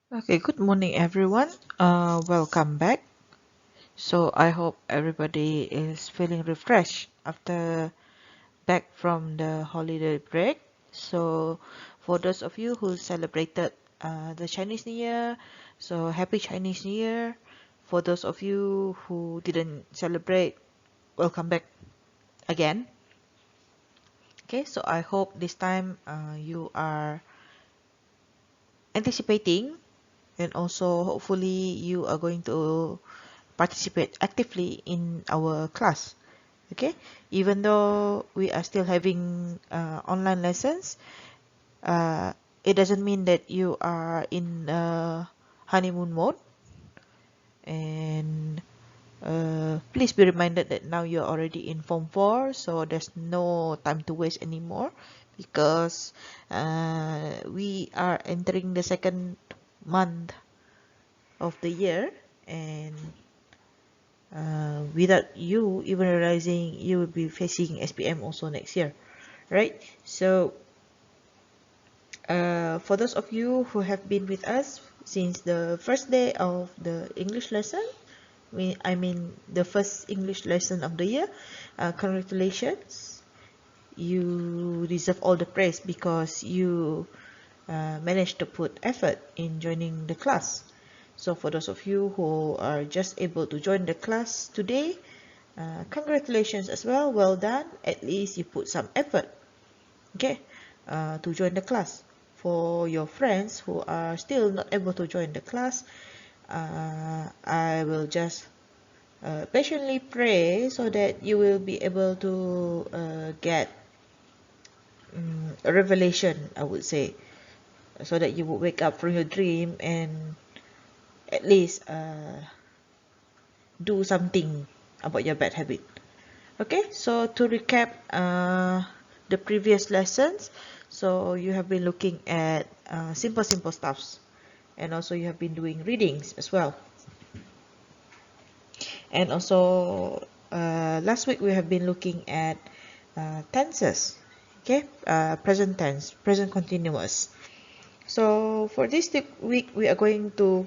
Okay, good morning everyone. Welcome back. So I hope everybody is feeling refreshed after back from the holiday break. So for those of you who celebrated the Chinese New Year, so happy Chinese New Year. For those of you who didn't celebrate, welcome back again. Okay, so I hope this time you are anticipating and also hopefully you are going to participate actively in our class. Okay, even though we are still having online lessons, uh, it doesn't mean that you are in honeymoon mode. And please be reminded that now you're already in Form 4, so there's no time to waste anymore because we are entering the second month of the year, and without you even realizing, you will be facing SPM also next year, right? So for those of you who have been with us since the first day of the English lesson, I mean the first English lesson of the year, congratulations. You deserve all the praise because you managed to put effort in joining the class. So for those of you who are just able to join the class today, congratulations as well. Well done. At least you put some effort, okay, to join the class. For your friends who are still not able to join the class, I will just patiently pray so that you will be able to get a revelation, I would say, so that you would wake up from your dream and at least do something about your bad habit. Okay, so to recap the previous lessons, so you have been looking at simple stuffs, and also you have been doing readings as well. And also last week we have been looking at tenses, okay, present tense, present continuous. So for this week we are going to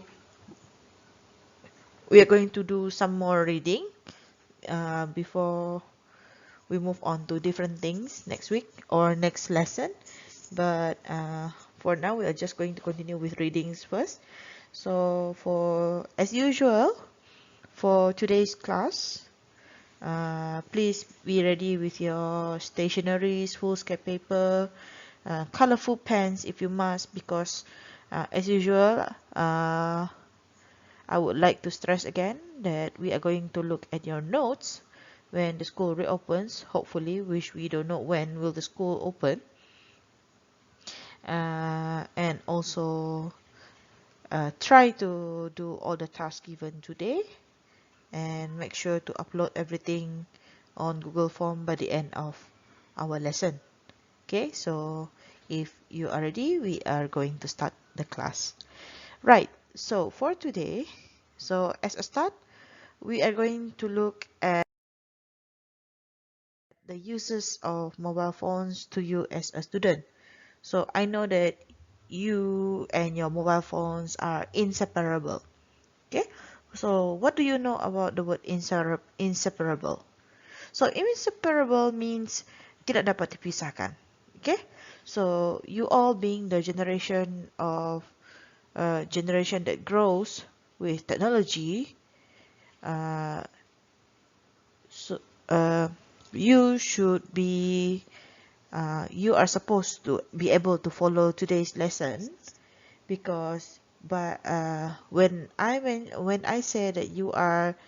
do some more reading before we move on to different things next week or next lesson. But for now we are just going to continue with readings first. So for as usual for today's class, please be ready with your stationeries, foolscap paper, colorful pens if you must, because as usual I would like to stress again that we are going to look at your notes when the school reopens, hopefully, which we don't know when will the school open. And also try to do all the tasks given today and make sure to upload everything on Google Form by the end of our lesson. Okay, so if you are ready, we are going to start the class. Right, so for today, so as a start, we are going to look at the uses of mobile phones to you as a student. So I know that you and your mobile phones are inseparable. Okay, so what do you know about the word inseparable? So inseparable means tidak dapat dipisahkan. Okay, so you all being the generation that grows with technology, uh, so you should be you are supposed to be able to follow today's lesson, because when I say that you are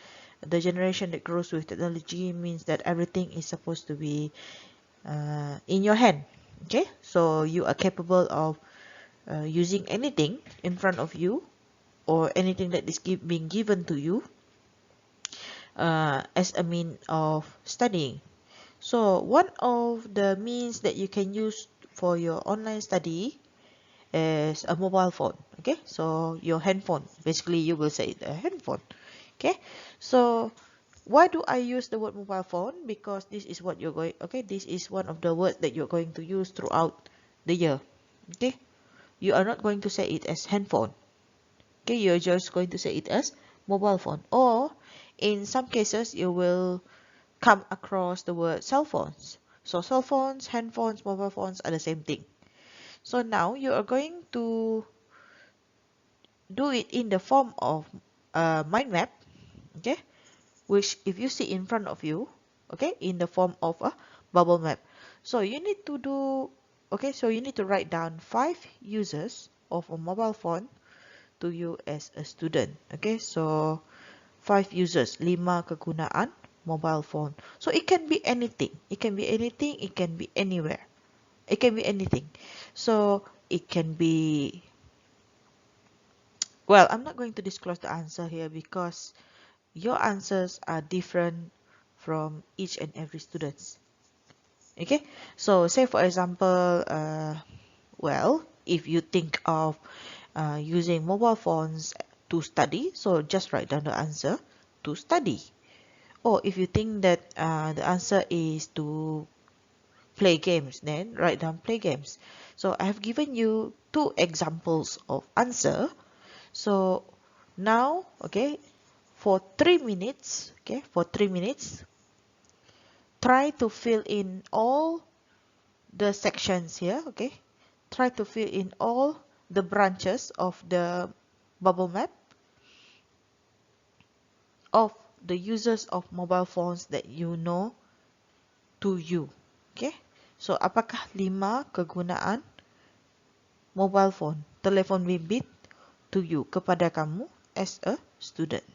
the generation that grows with technology, means that everything is supposed to be in your hand. Okay, so you are capable of using anything in front of you or anything that is being given to you as a mean of studying. So one of the means that you can use for your online study is a mobile phone. Okay, so your handphone, basically you will say a handphone. Okay, so why do I use the word mobile phone? Because this is what you're going, okay, this is one of the words that you're going to use throughout the year. Okay, you are not going to say it as handphone. Okay, you're just going to say it as mobile phone. Or in some cases, you will come across the word cell phones. So cell phones, handphones, mobile phones are the same thing. So now you are going to do it in the form of a mind map, okay, which if you see in front of you, okay, in the form of a bubble map. So you need to do, okay, so you need to write down 5 uses of a mobile phone to you as a student. Okay, so 5 uses, 5 kegunaan mobile phone. So it can be anything. It can be anything. It can be anywhere. It can be anything. So it can be, well, I'm not going to disclose the answer here because your answers are different from each and every students. Okay, so say for example, well, if you think of using mobile phones to study, so just write down the answer to study. Or if you think that the answer is to play games, then write down play games. So I have given you 2 examples of answer. So now, okay, for 3 minutes, okay, for 3 minutes, try to fill in all the sections here, okay. Try to fill in all the branches of the bubble map of the users of mobile phones that you know to you. Okay. So, apakah 5 kegunaan mobile phone, telefon bimbit to you, kepada kamu as a student.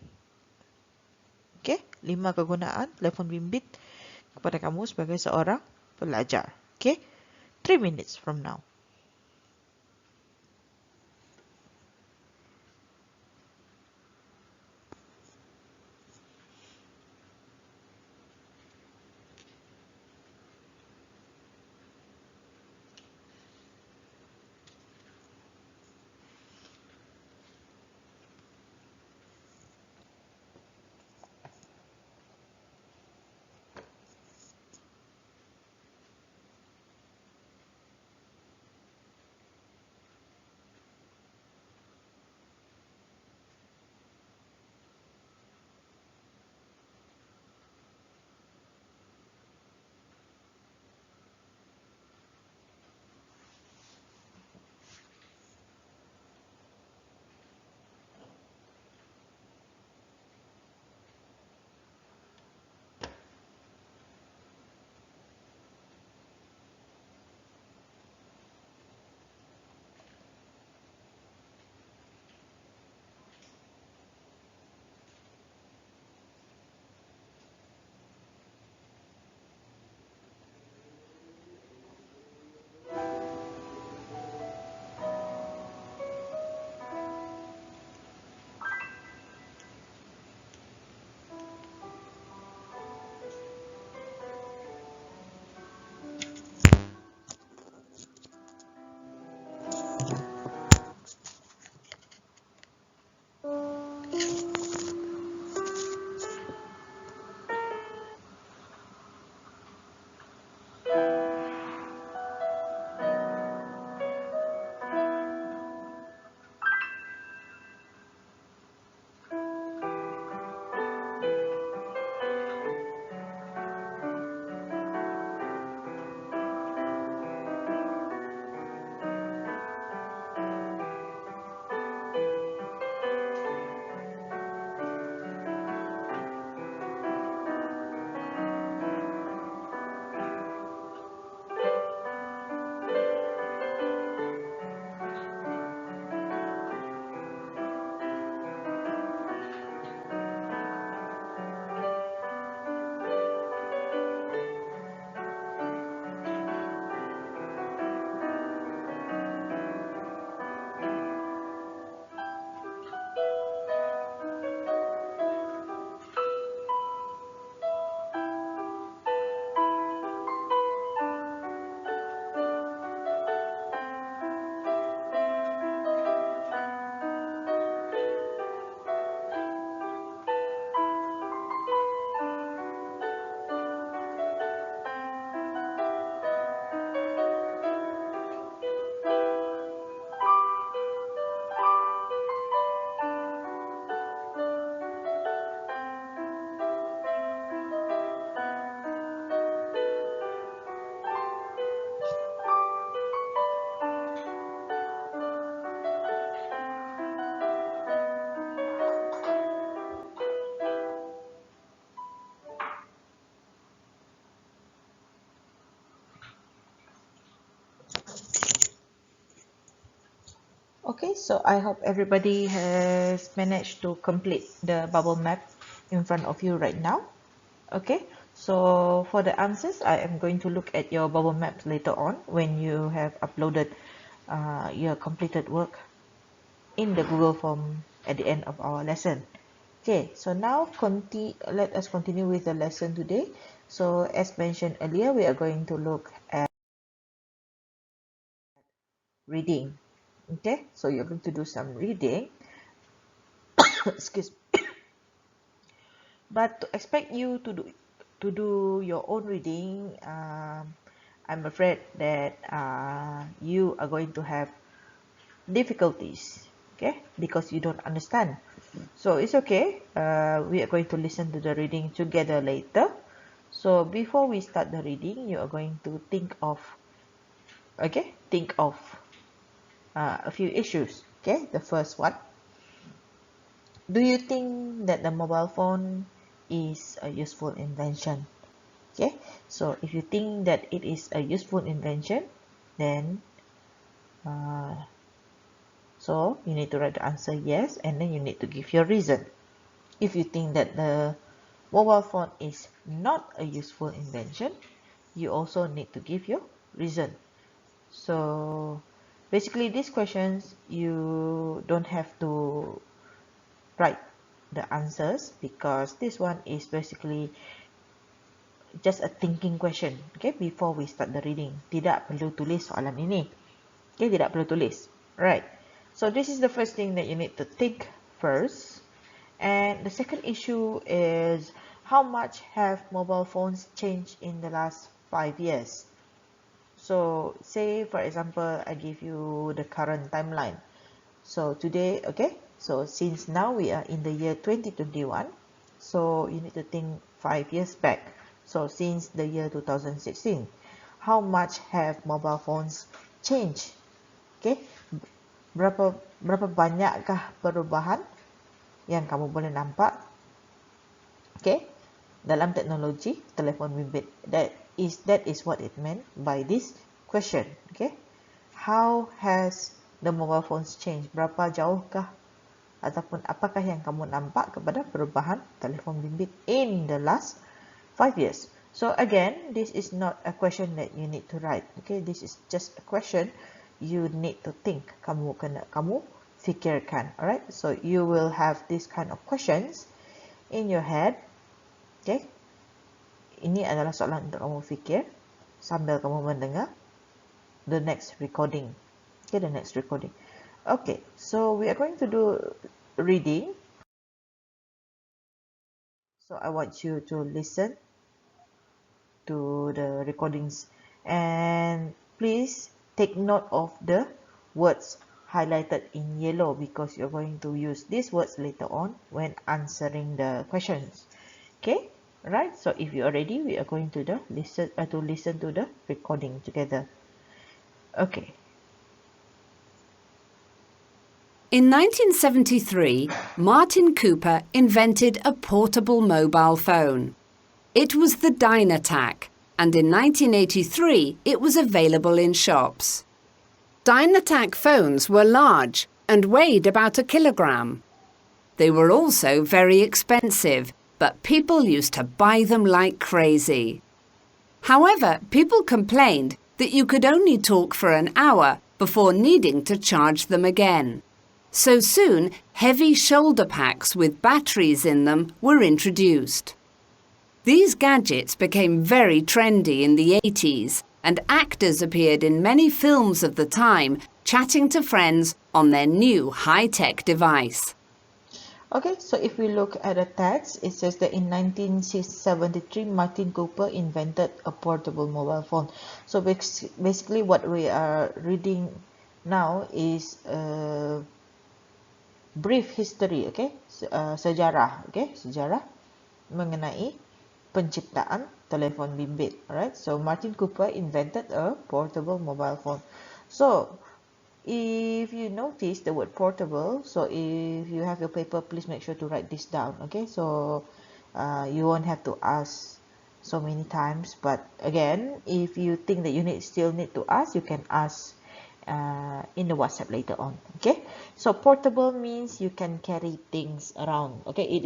Okay. 5 kegunaan telefon bimbit kepada kamu sebagai seorang pelajar. Okay. 3 minutes from now. Okay, so I hope everybody has managed to complete the bubble map in front of you right now. Okay, so for the answers, I am going to look at your bubble maps later on when you have uploaded your completed work in the Google form at the end of our lesson. Okay, so now let us continue with the lesson today. So as mentioned earlier, we are going to look at reading. Okay, so you're going to do some reading. Excuse me. But to expect you to do your own reading, I'm afraid that you are going to have difficulties, okay, because you don't understand. So it's okay. We are going to listen to the reading together later. So before we start the reading, you are going to think of a few issues. Okay, the first one: do you think that the mobile phone is a useful invention? Okay, so if you think that it is a useful invention, then uh, so you need to write the answer yes, and then you need to give your reason. If you think that the mobile phone is not a useful invention, you also need to give your reason. So basically these questions you don't have to write the answers, because this one is basically just a thinking question. Okay, before we start the reading, tidak perlu tulis soalan ini. Okay, tidak perlu tulis. Right. So this is the first thing that you need to think first. And the second issue is, how much have mobile phones changed in the last 5 years? So say for example, I give you the current timeline. So today, okay, so since now we are in the year 2021, so you need to think 5 years back. So since the year 2016, how much have mobile phones changed? Okay, berapa banyakkah perubahan yang kamu boleh nampak, okay, dalam teknologi telefon bimbit? That is what it meant by this question. Okay, how has the mobile phones changed? Berapa jauhkah ataupun apakah yang kamu nampak kepada perubahan telefon bimbit in the last 5 years? So again, this is not a question that you need to write. Okay, this is just a question you need to think. Kamu fikirkan. Alright, so you will have this kind of questions in your head. Okay, ini adalah soalan untuk kamu fikir sambil kamu mendengar the next recording. Okay, the next recording. Okay, so we are going to do reading. So I want you to listen to the recordings, and please take note of the words highlighted in yellow, because you're going to use these words later on when answering the questions. Okay, right? So if you are ready, we are going to listen to the recording together. Okay. In 1973, Martin Cooper invented a portable mobile phone. It was the Dynatac, and in 1983 it was available in shops. Dynatac phones were large and weighed about a kilogram. They were also very expensive, but people used to buy them like crazy. However, people complained that you could only talk for an hour before needing to charge them again. So soon, heavy shoulder packs with batteries in them were introduced. These gadgets became very trendy in the 80s, and actors appeared in many films of the time chatting to friends on their new high-tech device. Okay, so if we look at the text, it says that in 1973, Martin Cooper invented a portable mobile phone. So basically what we are reading now is a brief history, okay, sejarah, okay, sejarah mengenai penciptaan telefon bimbit. Alright, so Martin Cooper invented a portable mobile phone. So if you notice the word portable, so if you have your paper, please make sure to write this down. Okay, so you won't have to ask so many times, but again, if you think that you still need to ask, you can ask in the WhatsApp later on. Okay, so portable means you can carry things around. Okay, it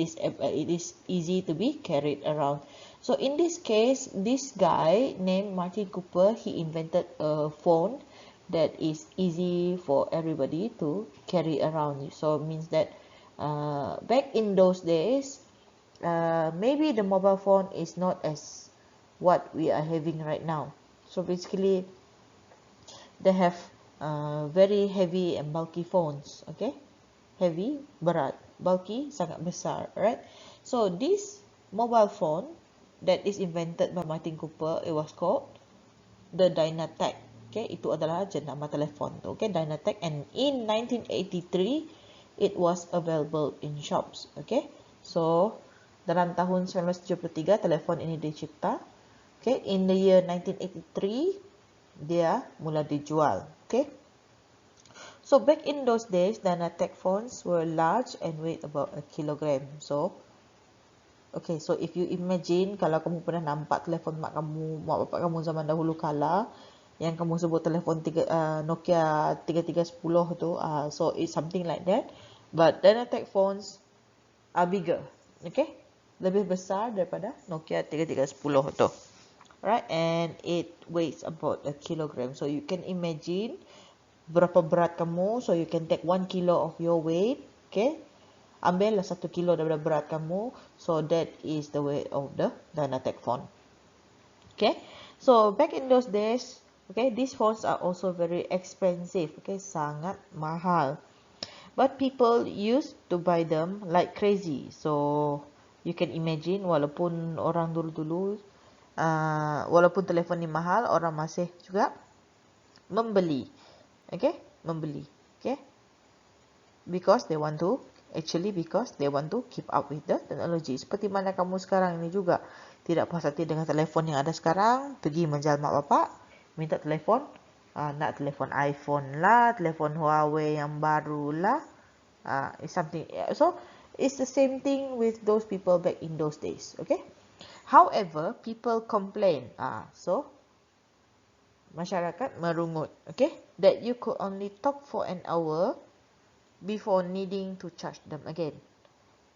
is easy to be carried around. So in this case, this guy named Martin Cooper, he invented a phone that is easy for everybody to carry around. So it means that back in those days, maybe the mobile phone is not as what we are having right now. So basically, they have very heavy and bulky phones. Okay, heavy, berat, bulky, sangat besar, right? So this mobile phone that is invented by Martin Cooper, it was called the Dynatec. Okay, itu adalah jenama telefon tu. Okay, Dynatec, and in 1983 it was available in shops. Okay, so dalam tahun 1973 telefon ini dicipta. Okay, in the year 1983 dia mula dijual. Okay, so back in those days, Dynatec phones were large and weighed about a kilogram. So okay, so if you imagine kalau kamu pernah nampak telefon mak bapak kamu zaman dahulu kala, yang kamu sebut telefon Nokia 3310 tu, so it's something like that. But Dynatec phones are bigger, okay? Lebih besar daripada Nokia 3310 tu. Right, and it weighs about a kilogram. So you can imagine berapa berat kamu, so you can take 1 kilo of your weight, okay? Ambillah 1 kilo daripada berat kamu, so that is the weight of the Dynatec phone. Okay, so back in those days, okay, these phones are also very expensive, okay, sangat mahal. But people used to buy them like crazy. So you can imagine, walaupun orang dulu-dulu, walaupun telefon ni mahal, orang masih juga membeli. Okay, membeli. Okay, because they want to keep up with the technology. Seperti mana kamu sekarang ini juga tidak puas hati dengan telefon yang ada sekarang, pergi menjal mak bapak, minta telefon, nak telefon iPhone lah, telefon Huawei yang baru lah, it's something. So it's the same thing with those people back in those days. Okay, however, people complain, so masyarakat merungut, okay, that you could only talk for an hour before needing to charge them again.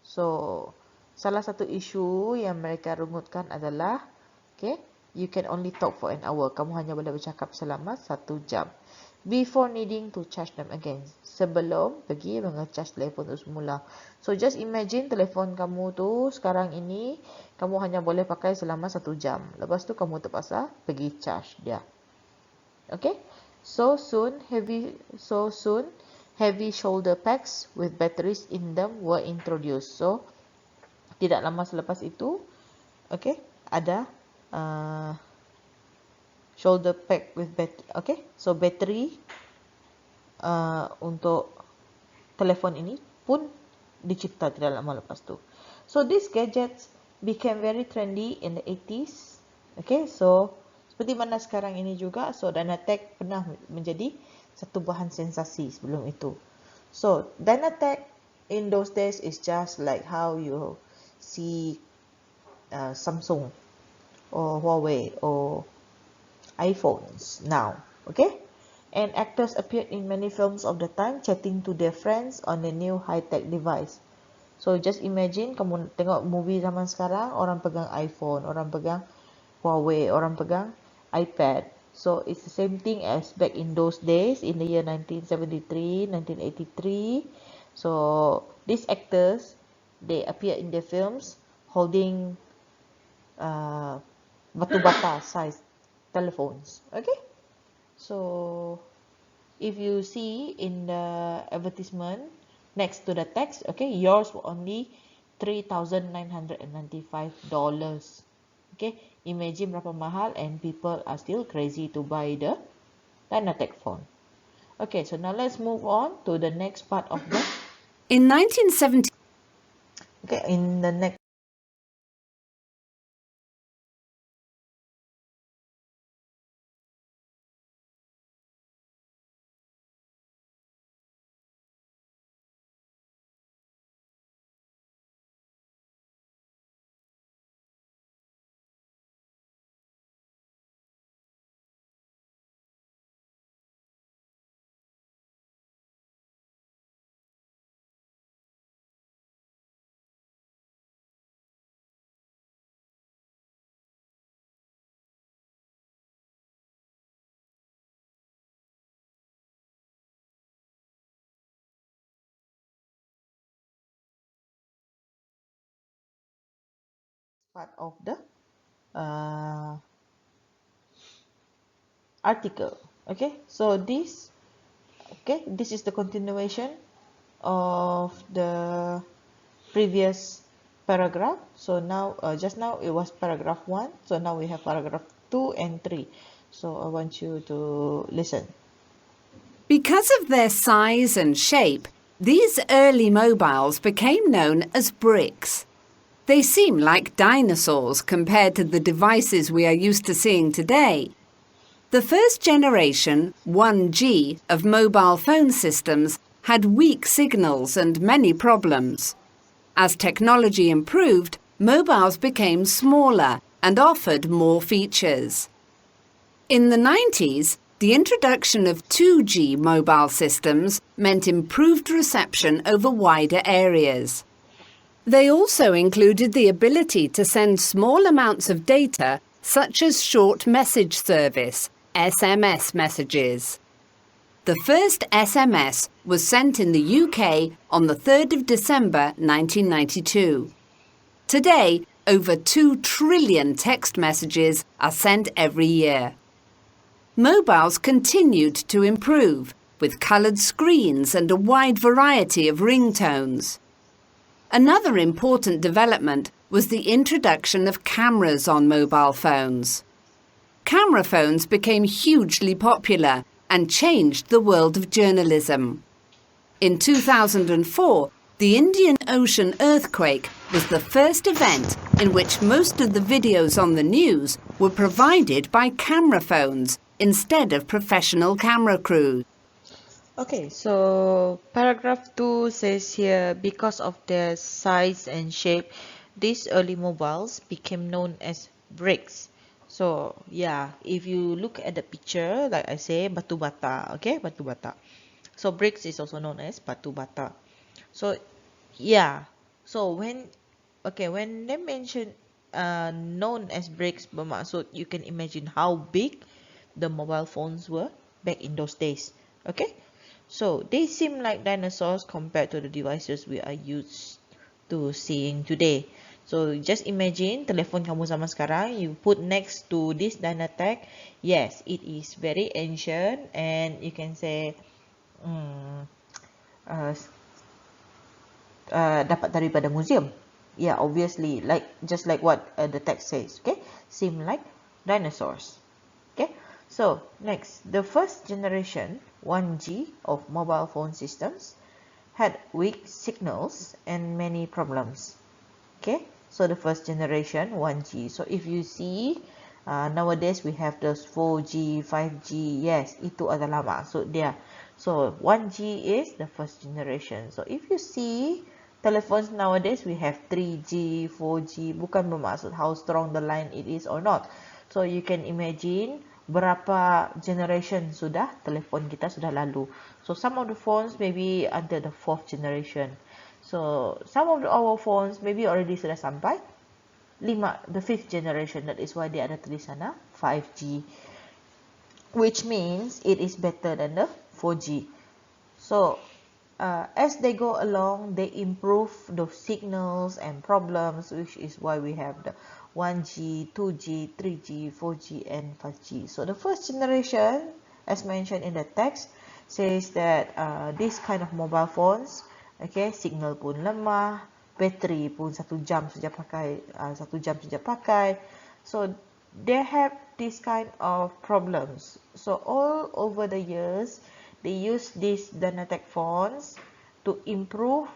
So salah satu isu yang mereka rungutkan adalah, okay, you can only talk for an hour. Kamu hanya boleh bercakap selama 1 jam before needing to charge them again. Sebelum pergi mengecas telefon tu semula. So just imagine telefon kamu tu sekarang ini kamu hanya boleh pakai selama 1 jam. Lepas tu kamu terpaksa pergi charge dia. Okay, so soon heavy shoulder packs with batteries in them were introduced. So tidak lama selepas itu, okay, ada shoulder pack with battery. Okay, so battery untuk telefon ini pun dicipta tidak lama lepas tu. So these gadgets became very trendy in the 80s. Okay, so seperti mana sekarang ini juga, so Dynatec pernah menjadi satu bahan sensasi sebelum itu. So Dynatec in those days is just like how you see Samsung or Huawei or iPhones now. Okay, and actors appeared in many films of the time chatting to their friends on the new high-tech device. So just imagine kamu tengok movie zaman sekarang, orang pegang iPhone, orang pegang Huawei, orang pegang iPad. So it's the same thing as back in those days in the year 1973, 1983. So these actors, they appear in their films holding batu bata size telephones. Okay, so if you see in the advertisement next to the text, okay, yours were only $3,995. Okay, imagine berapa mahal, and people are still crazy to buy the Dynatec phone. Okay, so now let's move on to the next part of the. In 1970. Okay, in the next. part of the article. Okay, so this is the continuation of the previous paragraph. So now just now it was paragraph 1, so now we have paragraph 2 and 3. So I want you to listen. Because of their size and shape, these early mobiles became known as bricks. They seem like dinosaurs compared to the devices we are used to seeing today. The first generation, 1G, of mobile phone systems had weak signals and many problems. As technology improved, mobiles became smaller and offered more features. In the 90s, the introduction of 2G mobile systems meant improved reception over wider areas. They also included the ability to send small amounts of data, such as short message service, SMS messages. The first SMS was sent in the UK on the 3rd of December 1992. Today, over 2 trillion text messages are sent every year. Mobiles continued to improve, with coloured screens and a wide variety of ringtones. Another important development was the introduction of cameras on mobile phones. Camera phones became hugely popular and changed the world of journalism. In 2004, the Indian Ocean earthquake was the first event in which most of the videos on the news were provided by camera phones instead of professional camera crews. Okay, so paragraph 2 says here, because of their size and shape, these early mobiles became known as bricks. So yeah, if you look at the picture, like I say, batu bata, okay, batu bata. So bricks is also known as batu bata. So yeah, so when they mention known as bricks, bermaksud you can imagine how big the mobile phones were back in those days. Okay, so they seem like dinosaurs compared to the devices we are used to seeing today. So just imagine telefon kamu zaman sekarang, you put next to this Dynatech. Yes, it is very ancient and you can say uh, dapat daripada museum. Yeah, obviously, just like what the text says. Okay, seem like dinosaurs. Okay, so next, the first generation 1G of mobile phone systems had weak signals and many problems. Okay, so the first generation 1G. So if you see nowadays we have those 4G, 5G. Yes, itu adalah maksud dia. So 1G is the first generation. So if you see telephones nowadays, we have 3G, 4G. Bukan bermaksud how strong the line it is or not. So you can imagine berapa generation sudah telefon kita sudah lalu. So some of the phones maybe under the 4th generation. So some of our phones maybe already sudah sampai the 5th generation. That is why dia ada tulis sana 5G, which means it is better than the 4G. So as they go along, they improve the signals and problems, which is why we have the 1G, 2G, 3G, 4G, and 5G. So the first generation, as mentioned in the text, says that this kind of mobile phones, okay, signal pun lemah, battery pun 1 jam saja pakai, so they have this kind of problems. So all over the years, they use these Dynatech phones to improve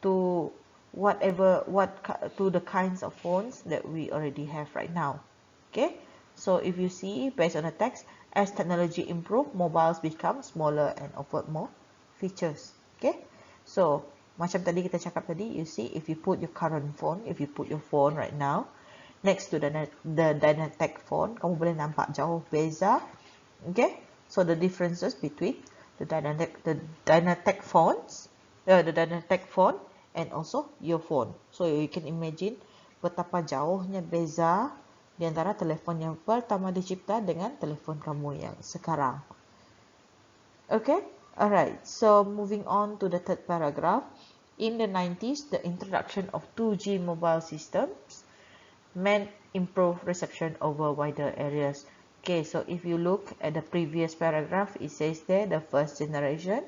to to the kinds of phones that we already have right now. Okay, so if you see based on the text, as technology improve, mobiles become smaller and offer more features. Okay, so macam tadi kita cakap tadi, you see if you put your current phone, if you put your phone right now next to the Dynatech phone, kamu boleh nampak jauh beza. Okay, so the differences between the Dynatech phones, the Dynatech phone and also your phone. So you can imagine betapa jauhnya beza di antara telefon yang pertama dicipta dengan telefon kamu yang sekarang. Okay, alright. So moving on to the third paragraph. In the 90s, the introduction of 2G mobile systems meant improved reception over wider areas. Okay, so if you look at the previous paragraph, it says there the first generation,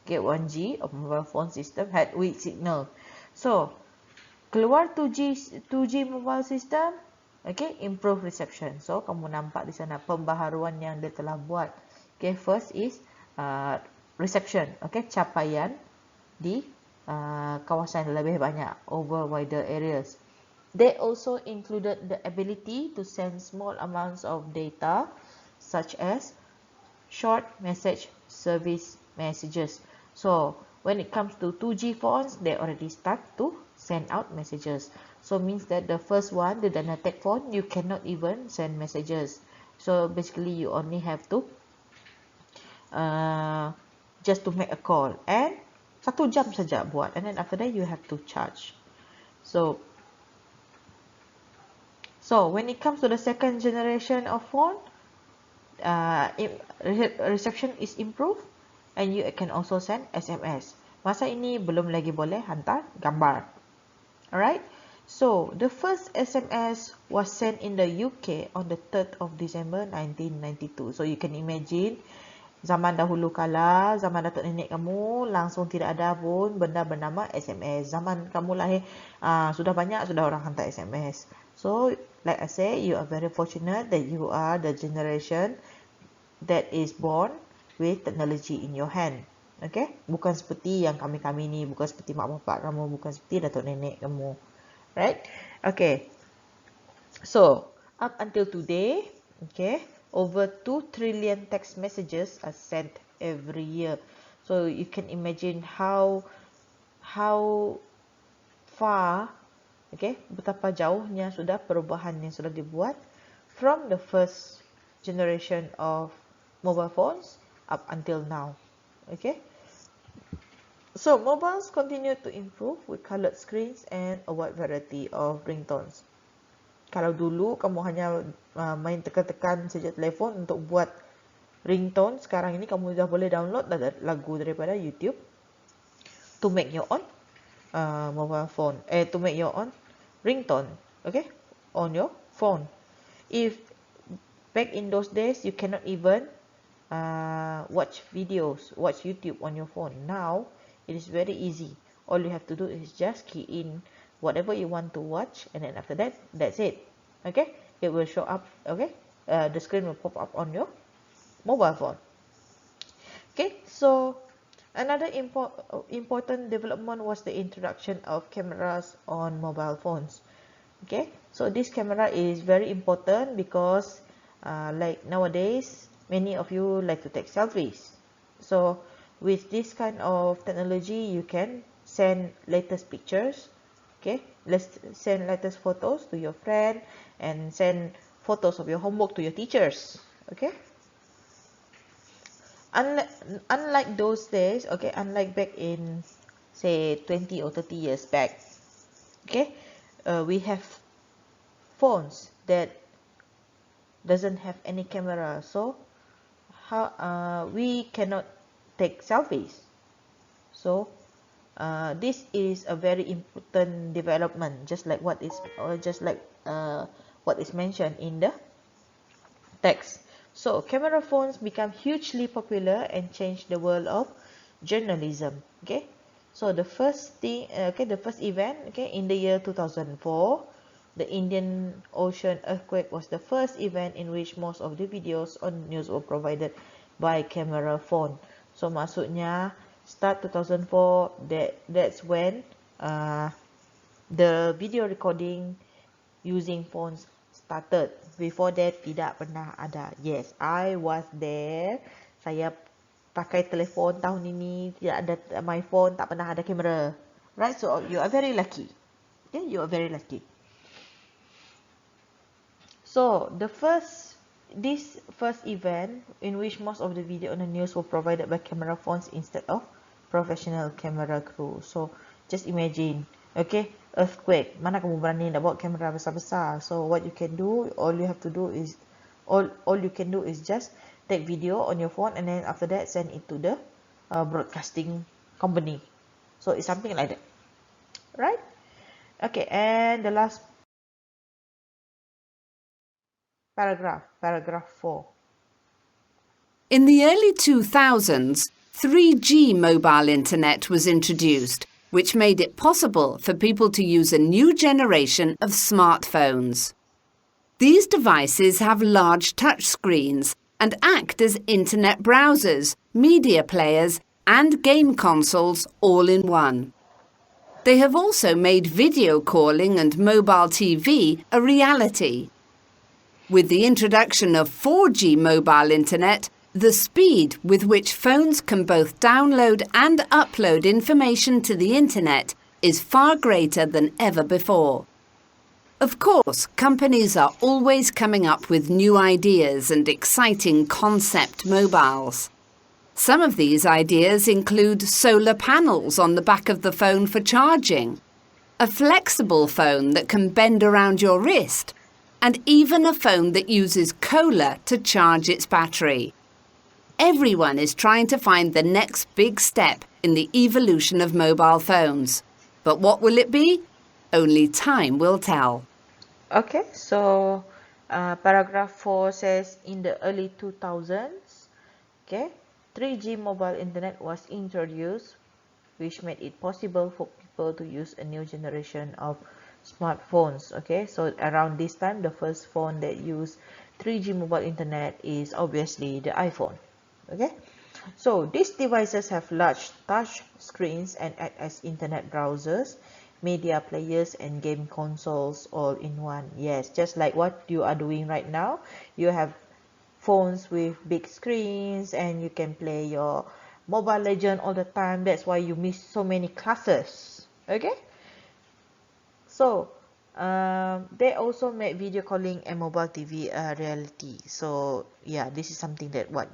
okay, 1G of mobile phone system had weak signal. So keluar 2G mobile system, okay, improve reception. So kamu nampak di sana pembaharuan yang dia telah buat. Okay, first is reception, okay, capaian di kawasan lebih banyak over wider areas. They also included the ability to send small amounts of data, such as short message service messages. So when it comes to 2G phones, they already start to send out messages. So means that the first one, the Dynatec phone, you cannot even send messages. So basically you only have to just to make a call, and 1 jam saja buat, and then after that you have to charge. So when it comes to the second generation of phone, reception is improved, and you can also send SMS. Masa ini belum lagi boleh hantar gambar. Alright, so the first SMS was sent in the UK on the 3rd of December 1992. So you can imagine, zaman dahulu kala, zaman datuk nenek kamu, langsung tidak ada pun benda bernama SMS. Zaman kamu lahir, sudah banyak, sudah orang hantar SMS. So, like I say, you are very fortunate that you are the generation that is born with technology in your hand. Okay? Bukan seperti yang kami-kami ni, bukan seperti mak bapak kamu, bukan seperti datuk nenek kamu. Right? Okay. So, up until today, okay, over 2 trillion text messages are sent every year. So you can imagine how far, okay, betapa jauhnya sudah perubahan yang sudah dibuat from the first generation of mobile phones up until now. Okay. So mobiles continue to improve with colored screens and a wide variety of ringtones. Kalau dulu kamu hanya main tekan-tekan saja telefon untuk buat ringtone, sekarang ini kamu dah boleh download lagu daripada YouTube to make your own mobile phone, to make your own ringtone, okay, on your phone. If back in those days you cannot even watch videos, watch YouTube on your phone, now it is very easy. All you have to do is just key in whatever you want to watch, and then after that, that's it. Okay, it will show up. Okay, the screen will pop up on your mobile phone. Okay, so another important development was the introduction of cameras on mobile phones. Okay, so this camera is very important because like nowadays many of you like to take selfies. So with this kind of technology, you can send latest pictures, okay, let's send latest photos to your friend, and send photos of your homework to your teachers. Okay, unlike those days, okay, unlike back in say 20 or 30 years back, okay, we have phones that doesn't have any camera, so how we cannot take selfies. So this is a very important development, just like what is mentioned in the text. So camera phones become hugely popular and changed the world of journalism. Okay, so the first thing, the first event, okay, in the year 2004, the Indian Ocean earthquake was the first event in which most of the videos on news were provided by camera phone. So maksudnya start 2004, that's when the video recording using phones started. Before that, tidak pernah ada. Yes, I was there. Saya pakai telefon tahun ini, tidak ada my phone, tak pernah ada kamera. Right, so you are very lucky. Okay, you are very lucky. So this first event in which most of the video on the news were provided by camera phones instead of professional camera crew. So just imagine, okay, earthquake, mana kamu berani nak bawa kamera besar-besar? So what you can do, all you can do is just take video on your phone, and then after that send it to the broadcasting company. So it's something like that, right? Okay, and the last Paragraph 4. In the early 2000s, 3G mobile internet was introduced, which made it possible for people to use a new generation of smartphones. These devices have large touchscreens and act as internet browsers, media players, and game consoles all in one. They have also made video calling and mobile TV a reality. With the introduction of 4G mobile internet, the speed with which phones can both download and upload information to the internet is far greater than ever before. Of course, companies are always coming up with new ideas and exciting concept mobiles. Some of these ideas include solar panels on the back of the phone for charging, a flexible phone that can bend around your wrist, and even a phone that uses cola to charge its battery. Everyone is trying to find the next big step in the evolution of mobile phones. But what will it be? Only time will tell. Okay, so paragraph 4 says in the early 2000s, okay, 3G mobile internet was introduced, which made it possible for people to use a new generation of smartphones. Okay, so around this time, the first phone that used 3G mobile internet is obviously the iPhone. Okay, so these devices have large touch screens and act as internet browsers, media players, and game consoles all in one. Yes, just like what you are doing right now. You have phones with big screens and you can play your Mobile Legend all the time. That's why you miss so many classes. Okay, so they also make video calling and mobile TV a reality. So yeah, this is something that what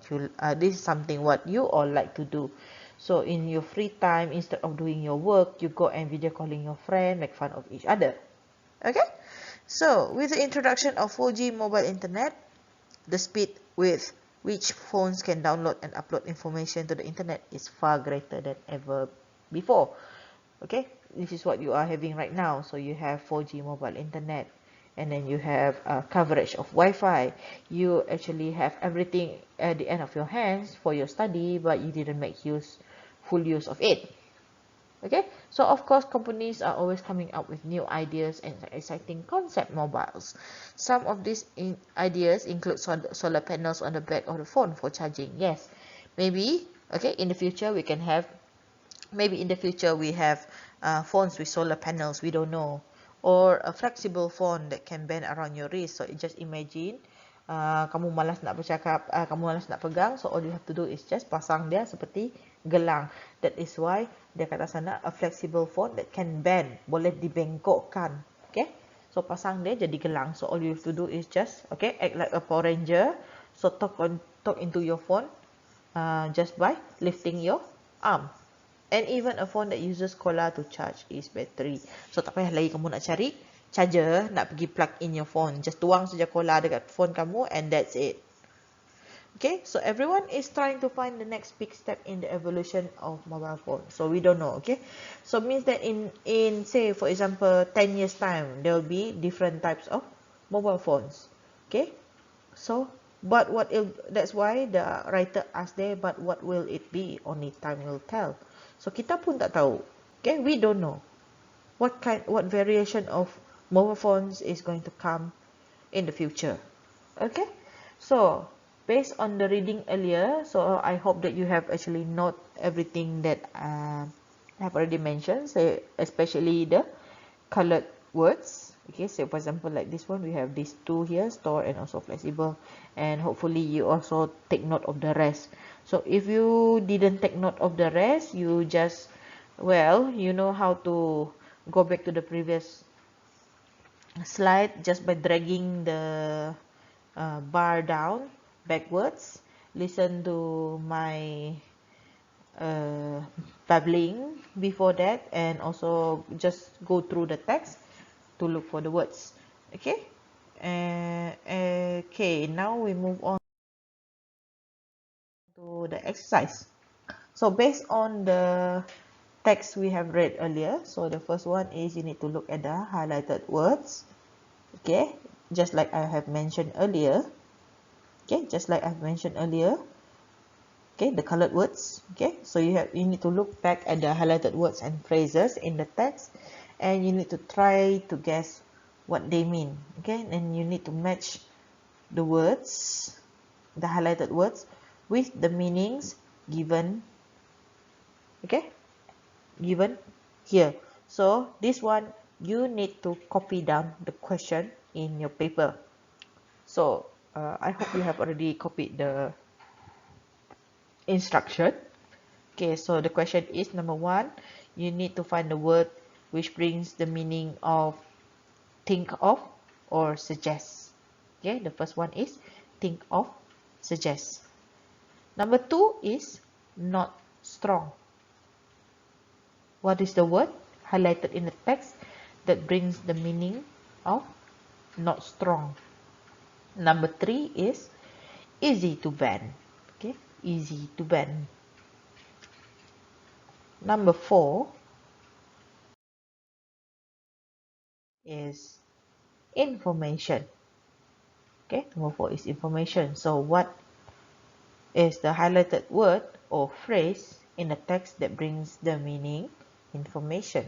you all like to do. So in your free time, instead of doing your work, you go and video calling your friend, make fun of each other. Okay, so with the introduction of 4G mobile internet, the speed with which phones can download and upload information to the internet is far greater than ever before. Okay, this is what you are having right now. So you have 4G mobile internet, and then you have coverage of Wi-Fi. You actually have everything at the end of your hands for your study, but you didn't make full use of it. Okay, so of course companies are always coming up with new ideas and exciting concept mobiles. Some of these ideas include solar panels on the back of the phone for charging. Yes, maybe okay, in the future we can have, maybe in the future we have phones with solar panels, we don't know, or a flexible phone that can bend around your wrist. So just imagine kamu malas nak bercakap, kamu malas nak pegang, so all you have to do is just pasang dia seperti gelang. That is why dia kata sana a flexible phone that can bend, boleh dibengkokkan. Okay, so pasang dia jadi gelang. So all you have to do is just okay, act like a Power Ranger. So talk into your phone just by lifting your arm. And even a phone that uses cola to charge its battery. So tak payah lagi kamu nak cari charger, nak pergi plug in your phone. Just tuang saja cola dekat phone kamu and that's it. Okay, so everyone is trying to find the next big step in the evolution of mobile phone. So we don't know, okay? So means that in say for example 10 years time, there will be different types of mobile phones. Okay? So but that's why the writer asked there, but what will it be? Only time will tell. So kita pun tak tahu. Okay, we don't know what variation of mobile phones is going to come in the future. Okay, so based on the reading earlier, so I hope that you have actually note everything that I have already mentioned, say especially the colored words. Okay, so for example like this one, we have these two here, store and also flexible, and hopefully you also take note of the rest. So if you didn't take note of the rest, you just, well, you know how to go back to the previous slide just by dragging the bar down backwards. Listen to my babbling before that, and also just go through the text to look for the words. Okay, okay, now we move on to the exercise. So based on the text we have read earlier, so the first one is you need to look at the highlighted words. Okay, just like I have mentioned earlier. Okay, just like I've mentioned earlier. Okay, the colored words. Okay, so you need to look back at the highlighted words and phrases in the text, and you need to try to guess what they mean. Okay, and you need to match the words, the highlighted words, with the meanings given. Okay, given here. So this one you need to copy down the question in your paper. So I hope you have already copied the instruction. Okay, so the question is number 1, you need to find the word which brings the meaning of think of or suggest. Okay, the first one is think of, suggest. Number 2 is not strong. What is the word highlighted in the text that brings the meaning of not strong? Number 3 is easy to bend. Okay, easy to bend. Number 4 is information. Okay, number 4 is information. So what is the highlighted word or phrase in the text that brings the meaning information?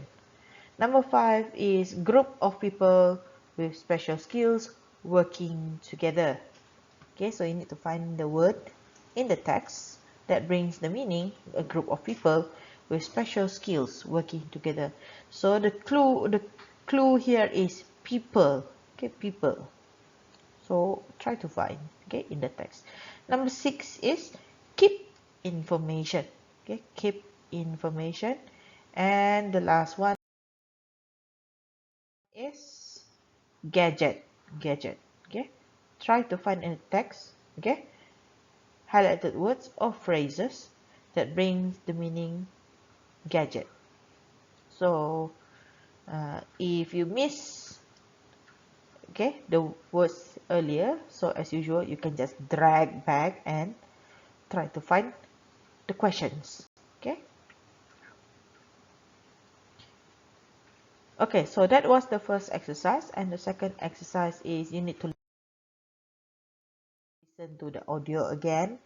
Number 5 is group of people with special skills working together. Okay, so you need to find the word in the text that brings the meaning a group of people with special skills working together. So the clue here is people. Okay, people. So try to find, okay, in the text. Number 6 is keep information. Okay, keep information. And the last one is gadget. Gadget. Okay, try to find in the text. Okay, highlighted words or phrases that brings the meaning gadget. So if you miss, okay, the words earlier, so as usual you can just drag back and try to find the questions. Okay, okay, so that was the first exercise, and the second exercise is you need to listen to the audio again.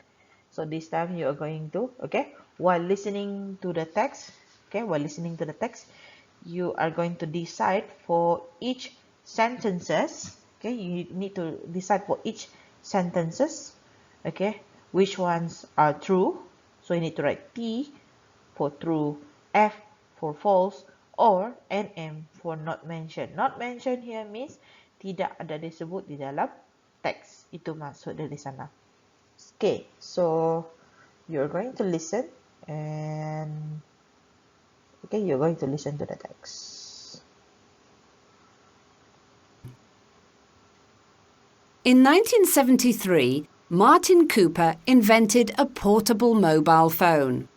So this time you are going to, okay, while listening to the text, okay, while listening to the text, you are going to decide for each sentences. Okay, you need to decide for each sentences, okay, which ones are true. So you need to write T for true, F for false, or NM for not mentioned. Not mentioned here means tidak ada disebut di dalam teks. Itu maksud dari sana. Okay, so you're going to listen and okay, you're going to listen to the text. In 1973, Martin Cooper invented a portable mobile phone.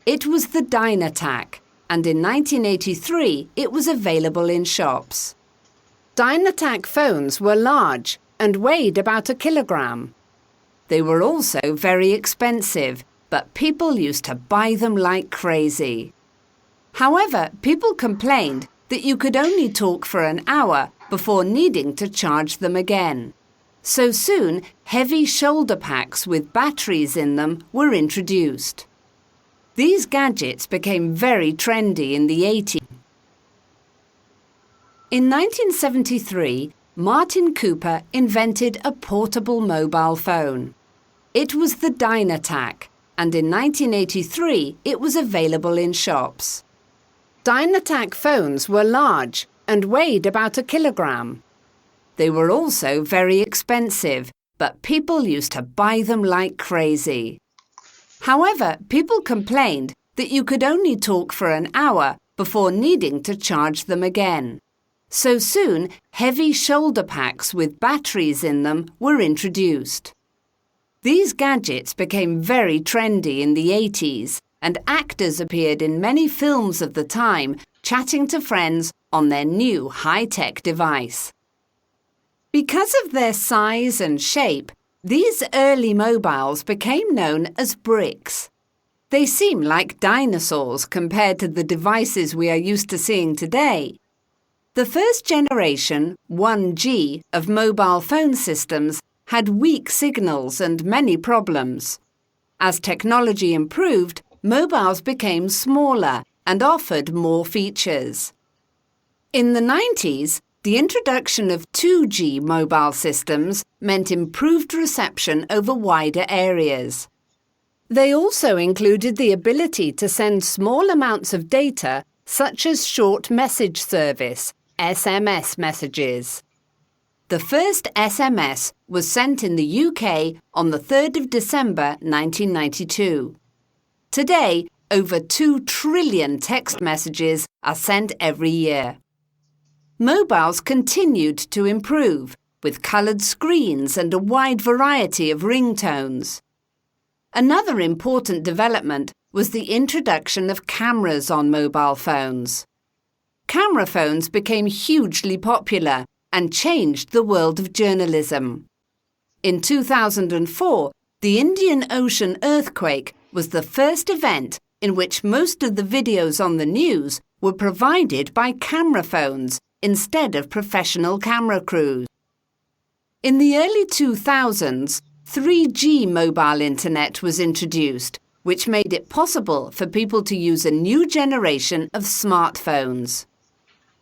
It was the Dynatac, and in 1983 it was available in shops. Dynatac phones were large and weighed about a kilogram. They were also very expensive, but people used to buy them like crazy. However, people complained that you could only talk for an hour before needing to charge them again. So soon, heavy shoulder packs with batteries in them were introduced. These gadgets became very trendy in the 80s. In 1973, Martin Cooper invented a portable mobile phone. It was the Dynatac, and in 1983 it was available in shops. Dynatac phones were large and weighed about a kilogram. They were also very expensive, but people used to buy them like crazy. However, people complained that you could only talk for an hour before needing to charge them again. So soon, heavy shoulder packs with batteries in them were introduced. These gadgets became very trendy in the 80s, and actors appeared in many films of the time chatting to friends on their new high-tech device. Because of their size and shape, these early mobiles became known as bricks. They seem like dinosaurs compared to the devices we are used to seeing today. The first generation, 1G, of mobile phone systems had weak signals and many problems. As technology improved, mobiles became smaller and offered more features. In the 90s, the introduction of 2G mobile systems meant improved reception over wider areas. They also included the ability to send small amounts of data, such as short message service, SMS messages. The first SMS was sent in the UK on the 3rd of December 1992. Today, over 2 trillion text messages are sent every year. Mobiles continued to improve, with coloured screens and a wide variety of ringtones. Another important development was the introduction of cameras on mobile phones. Camera phones became hugely popular and changed the world of journalism. In 2004, the Indian Ocean earthquake was the first event in which most of the videos on the news were provided by camera phones instead of professional camera crews. In the early 2000s, 3G mobile internet was introduced, which made it possible for people to use a new generation of smartphones.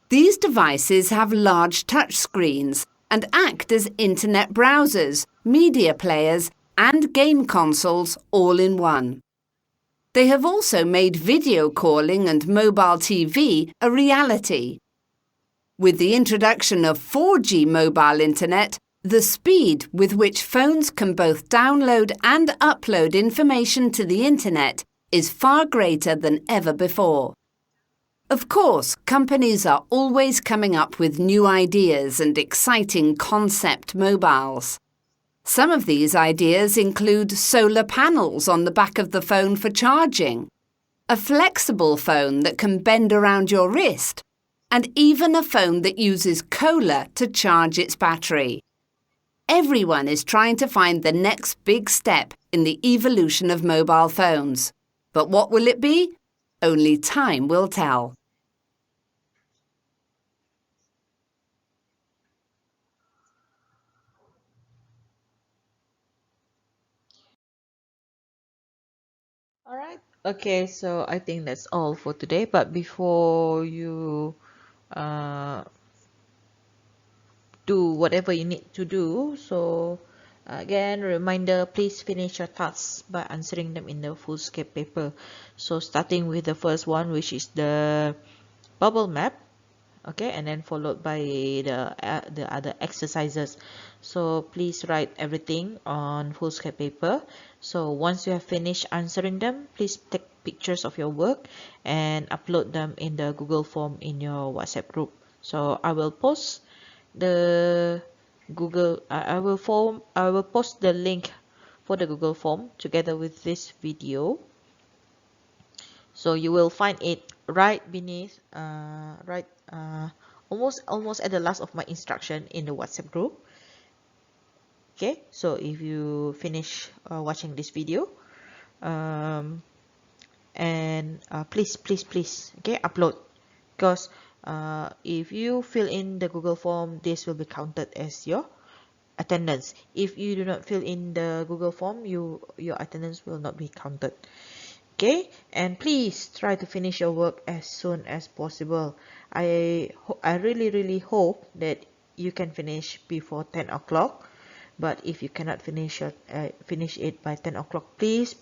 These devices have large touchscreens and act as internet browsers, media players, and game consoles all in one. They have also made video calling and mobile TV a reality. With the introduction of 4G mobile internet, the speed with which phones can both download and upload information to the internet is far greater than ever before. Of course, companies are always coming up with new ideas and exciting concept mobiles. Some of these ideas include solar panels on the back of the phone for charging, a flexible phone that can bend around your wrist, and even a phone that uses cola to charge its battery. Everyone is trying to find the next big step in the evolution of mobile phones. But what will it be? Only time will tell. Alright, okay, so I think that's all for today. But before you uh, do whatever you need to do, so again, reminder, please finish your tasks by answering them in the foolscape paper. So starting with the first one, which is the bubble map, okay, and then followed by the other exercises. So please write everything on foolscape paper. So once you have finished answering them, please take pictures of your work and upload them in the Google form in your WhatsApp group. So I will post the I will post the link for the Google form together with this video. So you will find it right beneath, almost at the last of my instruction in the WhatsApp group. Okay, so if you finish watching this video, and please, okay, upload, because if you fill in the Google form, this will be counted as your attendance. If you do not fill in the Google form, your attendance will not be counted. Okay, and please try to finish your work as soon as possible. I really hope that you can finish before 10 o'clock. But if you cannot finish it by 10 o'clock, please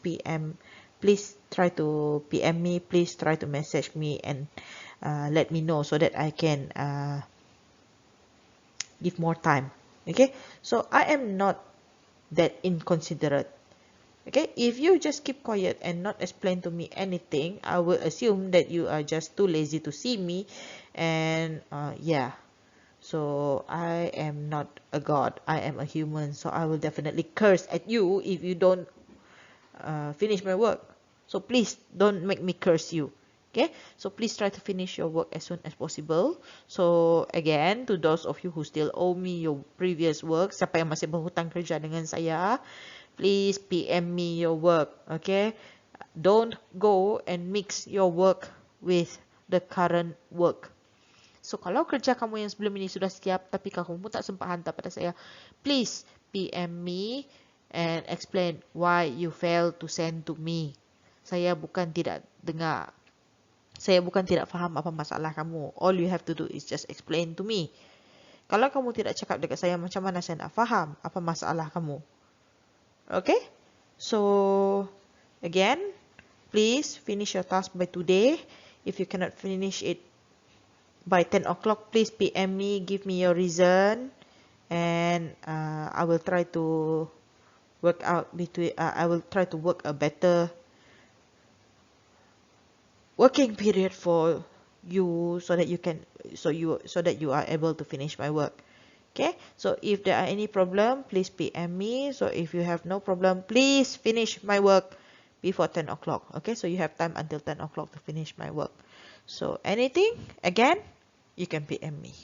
try to PM me, please try to message me and let me know so that I can give more time. Okay, so I am not that inconsiderate. Okay, if you just keep quiet and not explain to me anything, I will assume that you are just too lazy to see me, and yeah. So I am not a god, I am a human, so I will definitely curse at you if you don't finish my work. So please don't make me curse you. Okay, so please try to finish your work as soon as possible. So again, to those of you who still owe me your previous work, siapa yang masih berhutang kerja dengan saya, please PM me your work. Okay, don't go and mix your work with the current work. So, kalau kerja kamu yang sebelum ini sudah siap, tapi kamu pun tak sempat hantar pada saya, please PM me and explain why you fail to send to me. Saya bukan tidak dengar. Saya bukan tidak faham apa masalah kamu. All you have to do is just explain to me. Kalau kamu tidak cakap dekat saya, macam mana saya nak faham apa masalah kamu? Okay? So, again, please finish your task by today. If you cannot finish it by 10 o'clock, please PM me, give me your reason, and I will try to work out between. I will try to work a better working period for you so that you can so that you are able to finish my work. Okay, so if there are any problem, please PM me. So if you have no problem, please finish my work before 10 o'clock. Okay, so you have time until 10 o'clock to finish my work. So anything, again, you can PM me.